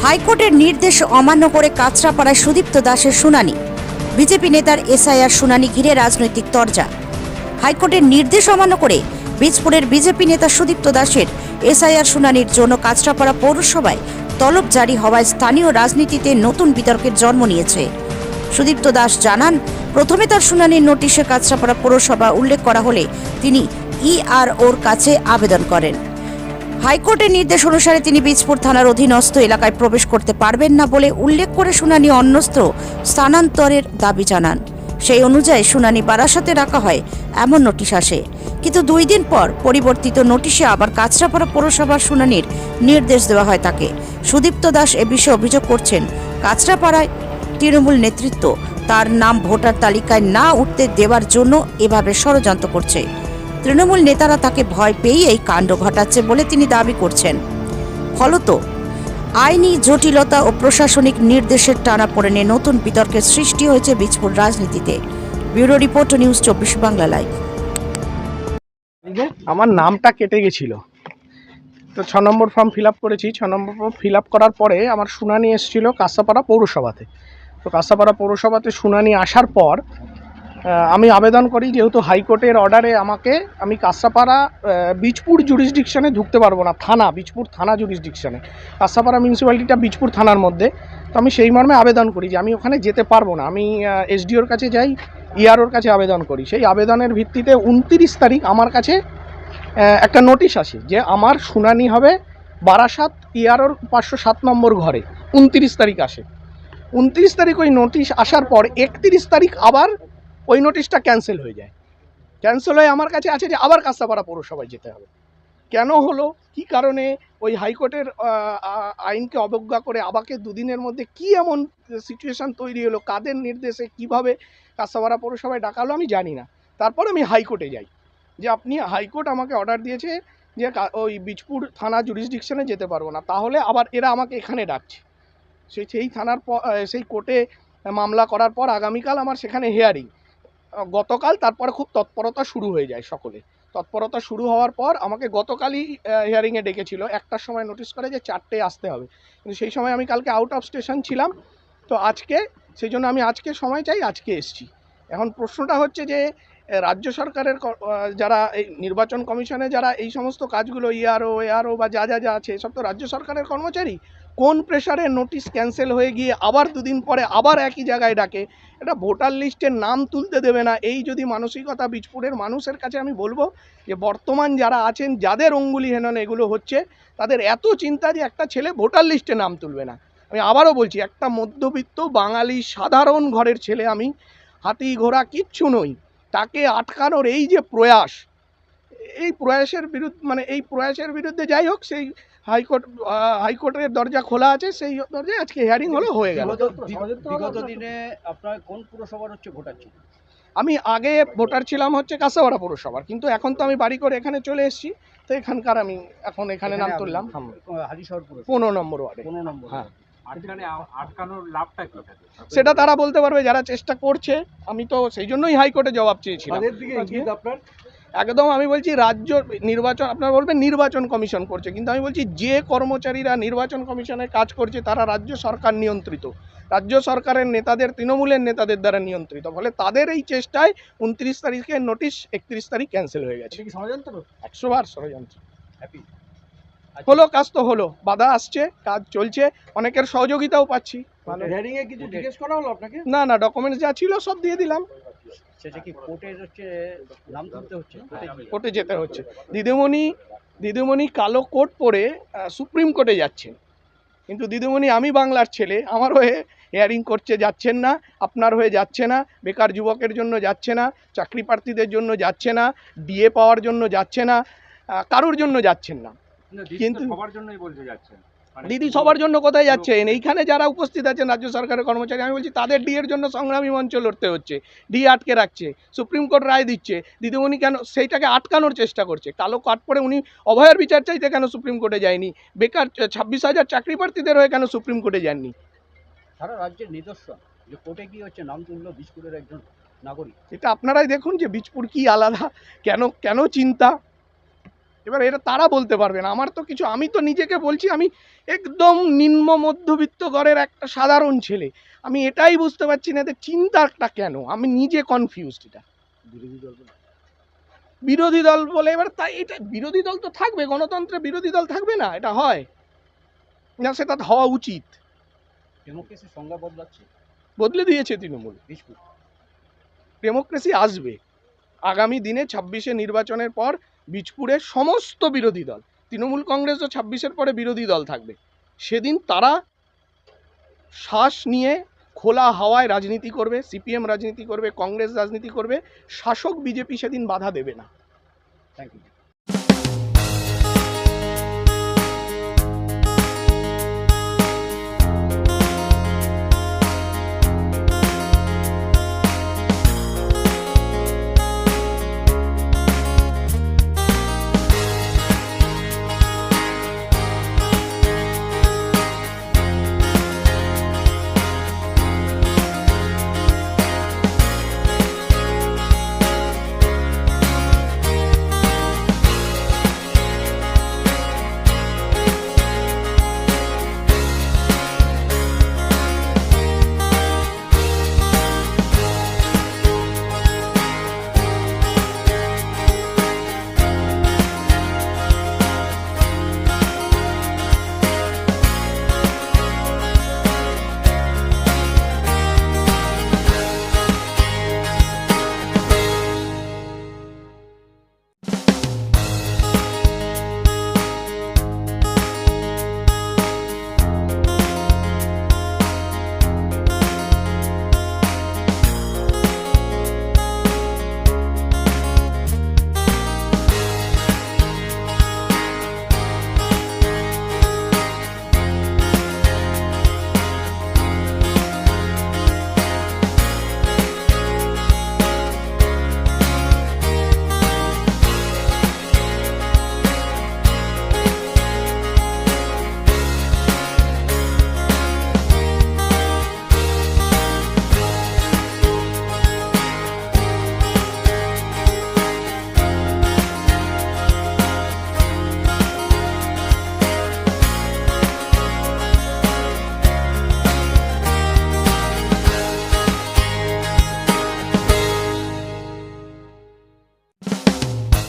হাইকোর্টের নির্দেশ অমান্য করে কাঁচরাপাড়ায় সুদীপ্ত দাসের শুনানি। বিজেপি নেতার এসআইআর শুনানি ঘিরে রাজনৈতিক তরজা। হাইকোর্টের নির্দেশ অমান্য করে বীজপুরের বিজেপি নেতা সুদীপ্ত দাসের এসআইআর শুনানির জন্য কাঁচরাপাড়া পৌরসভায় তলব জারি হওয়ায় স্থানীয় রাজনীতিতে নতুন বিতর্কের জন্ম নিয়েছে। সুদীপ্ত দাস জানান, প্রথমে তার শুনানির নোটিশে কাঁচরাপাড়া পৌরসভা উল্লেখ করা হলে তিনি ইআরওর কাছে আবেদন করেন। হাইকোর্টের নির্দেশ অনুসারে তিনি বীজপুর থানার অধীনস্থ এলাকায় প্রবেশ করতে পারবেন না বলে উল্লেখ করে শুনানি অন্যত্র স্থানান্তরের দাবি জানান। সেই অনুযায়ী শুনানি বারাসাতে রাখা হয়, এমন নোটিশ আসে। কিন্তু 2 দিন পর পরিবর্তিত নোটিশে আবার কাঁচরাপাড়া পৌরসভার শুনানির নির্দেশ দেওয়া হয় তাকে। সুদীপ্ত দাস এ বিষয়ে অভিযোগ করছেন, কাঁচরাপাড়ায় তৃণমূল নেতৃত্ব তার নাম ভোটার তালিকায় না উঠতে দেওয়ার জন্য এভাবে ষড়যন্ত্র করছে। তৃণমূল নেতারা তাকে ভয় পেয়েই এই কাণ্ড ঘটাচ্ছে বলে তিনি দাবি করছেন। ফলত আইনি জটিলতা ও প্রশাসনিক নির্দেশের টানাপোড়েনে নতুন বিতর্কের সৃষ্টি হয়েছে বীজপুর রাজনীতিতে। Bureau report, news 24 Bangla live. আমার নামটা কেটে গেছিল, তো 6 নম্বর ফর্ম ফিল আপ করেছি। 6 নম্বর ফর্ম ফিল আপ করার পরে আমার শুনানি এসেছিল কাঁচরাপাড়া পৌরসভাতে। তো কাঁচরাপাড়া পৌরসভাতে শুনানি আসার পর আমি আবেদন করি, যেহেতু হাইকোর্টের অর্ডারে আমি কাঁচরাপাড়া বীজপুর জুরিসডিকশনে ঢুকতে পারবো না, বীজপুর থানা জুরিসডিকশনে। কাঁচরাপাড়া মিউনিসিপ্যালিটিটা বীজপুর থানার মধ্যে। তো আমি সেই মর্মে আবেদন করি যে আমি ওখানে যেতে পারবো না। আমি এসডিওর কাছে যাই, ইআরওর কাছে আবেদন করি। সেই আবেদনের ভিত্তিতে 29 তারিখ আমার কাছে একটা নোটিশ আসে যে আমার শুনানি হবে বারাসাত ইআরওর 507 নম্বর ঘরে। 29 তারিখ আসে। 29 তারিখ ওই নোটিশ আসার পর 31 তারিখ আবার ওই নোটিশটা ক্যান্সেল হয়ে যায়। ক্যান্সেল হয়ে আমার কাছে আছে যে আবার কাঁচরাপাড়া পৌরসভায় যেতে হবে। কেন হলো, কি কারণে, ওই হাইকোর্টের আইনকে অবজ্ঞা করে আমাকে 2 দিনের মধ্যে কি এমন সিচুয়েশান তৈরি হলো, কাদের নির্দেশে কিভাবে কাঁচরাপাড়া পৌরসভায় ডাকালো আমি জানি না। তারপর আমি হাইকোর্টে যাই, যে হাইকোর্ট আমাকে অর্ডার দিয়েছে যে ওই বীজপুর থানা জুরিসডিকশনে যেতে পারবো না, তাহলে আবার এরা আমাকে এখানে ডাকছে। সেই থানার সেই কোর্টে মামলা করার পর আগামীকাল আমার সেখানে হিয়ারিং। গতকাল তারপরে খুব তৎপরতা শুরু হয়ে যায়। তৎপরতা শুরু হওয়ার পর আমাকে গতকালই হিয়ারিংয়ে ডেকেছিল। 1টার সময় নোটিশ করে যে 4টে আসতে হবে, কিন্তু সেই সময় আমি কালকে আউট অফ স্টেশন ছিলাম। তো আজকে সেই জন্য আমি আজকে সময় চাই, আজকে এসছি। এখন প্রশ্নটা হচ্ছে যে রাজ্য সরকারের যারা এই নির্বাচন কমিশনে যারা এই সমস্ত কাজগুলো এআরও বা যা আছে, সব তো রাজ্য সরকারের কর্মচারী। কোন প্রেশারে নোটিশ ক্যান্সেল হয়ে গিয়ে আবার 2 দিন পরে আবার একই জায়গায় ডাকে? এটা ভোটার লিস্টের নাম তুলতে দেবে না, এই যদি মানসিকতা বীজপুরের মানুষের কাছে আমি বলবো যে বর্তমান যারা আছেন, যাদের অঙ্গুলি হেনন এগুলো হচ্ছে, তাদের এত চিন্তা যে একটা ছেলে ভোটার লিস্টে নাম তুলবে না। আমি আবারও বলছি, একটা মধ্যবিত্ত বাঙালি সাধারণ ঘরের ছেলে আমি, হাতি ঘোড়া কিচ্ছু নই। তাকে আটকানোর এই যে প্রয়াস, এই প্রয়াসের বিরুদ্ধে যাই হোক, সেই হাইকোর্টের দরজা খোলা আছে, সেই দরজায় আজকে হিয়ারিং হলো, হয়ে গেল। বিগত দিনে আপনার কোন পুরসভার ভোটার ছিল? আমি আগে ভোটার ছিলাম কাঁচরাপাড়া পৌরসভার, কিন্তু এখন তো আমি বাড়ি করে এখানে চলে এসেছি। তো এখানকার আমি এখন এখানে নাম তুললাম, হালিশহর পুরসভা 15 নম্বর ওয়ার্ডে। 15 নম্বর। হ্যাঁ, আটকানোর লাভটা কি? সেটা তারা বলতে পারবে, যারা চেষ্টা করছে। আমি তো সেই জন্যই হাইকোর্টে জবাব চেয়েছিলাম। একদম আমি বলছি রাজ্য নির্বাচন, আপনারা বলবেন নির্বাচন কমিশন করছে, কিন্তু আমি বলছি যে কর্মচারীরা নির্বাচন কমিশনে কাজ করছে তারা রাজ্য সরকার নিয়ন্ত্রিত, রাজ্য সরকারের নেতাদের, তৃণমূলের নেতাদের দ্বারা নিয়ন্ত্রিত। ফলে তাদের এই চেষ্টায় 29 তারিখের নোটিশ 31 তারিখ ক্যান্সেল হয়ে গেছে। 100 বার ষড়যন্ত্র। হলো, কাজ তো হলো, বাধা আসছে, কাজ চলছে, অনেকের সহযোগিতাও পাচ্ছি। কিছু জিজ্ঞেস করা হলো আপনাকে? না, ডকুমেন্টস যা ছিল সব দিয়ে দিলাম। সেটা কি কোর্টে নাম তুলতে হচ্ছে? কোর্টে যেতে হচ্ছে। দিদিমণি কালো কোট পরে সুপ্রিম কোর্টে যাচ্ছেন, কিন্তু দিদিমণি আমি বাংলার ছেলে, আমার হয়ে হিয়ারিং করছে যাচ্ছেন না, আপনার হয়ে যাচ্ছে না, বেকার যুবকের জন্য যাচ্ছে না, চাকরি প্রার্থীদের জন্য যাচ্ছে না, ডিএ পাওয়ার জন্য যাচ্ছে না, কারোর জন্য যাচ্ছেন না। কিন্তু সবার জন্যই বলতে যাচ্ছেন। দিদি সবার জন্য কোথায় যাচ্ছেন? এইখানে যারা উপস্থিত আছেন রাজ্য সরকারের কর্মচারী, আমি বলছি তাদের ডিএর জন্য সংগ্রামী মঞ্চ লড়তে হচ্ছে, ডি আটকে রাখছে, সুপ্রিম কোর্ট রায় দিচ্ছে, দিদিমণি কেন সেইটাকে আটকানোর চেষ্টা করছে। কালো কাট পরে উনি অভয়ের বিচার চাইতে কেন সুপ্রিম কোর্টে যায়নি? বেকার 26,000 চাকরি প্রার্থীদের হয়ে কেন সুপ্রিম কোর্টে যাননি? সারা রাজ্যের নিদর্শন যে কোর্টে কি হচ্ছে, নাম তুললো বীজপুরের একজন নাগরিক। এটা আপনারাই দেখুন যে বীজপুর কি আলাদা, কেন চিন্তা। এবার এটা তারা বলতে পারবে না, আমার তো কিছু, আমি তো নিজেকে বলছি আমি একদম নিম্ন মধ্যবিত্ত ঘরের একটা সাধারণ ছেলে। আমি এটাই বুঝতে পারছি না এদের চিন্তাটা কেন, আমি নিজে কনফিউজড। এটা বিরোধী দল বলে? বিরোধী দল বলে, এবার তাই এটা বিরোধী দল তো থাকবে, গণতন্ত্রে বিরোধী দল থাকবে না? এটা হয় না, সেটা হওয়া উচিত। ডেমোক্রেসির সংজ্ঞা বদলাচ্ছে বদলে দিয়েছে তৃণমূল। বীজপুর। ডেমোক্রেসি আসবে আগামী দিনে, 26-এ নির্বাচনের পর বীজপুরের সমস্ত বিরোধী দল, তৃণমূল কংগ্রেসও 26-এর পরে বিরোধী দল থাকবে, সেদিন তারা শ্বাস নিয়ে খোলা হাওয়ায় রাজনীতি করবে, সিপিএম রাজনীতি করবে, কংগ্রেস রাজনীতি করবে, শাসক বিজেপি সেদিন বাধা দেবে না। Thank you.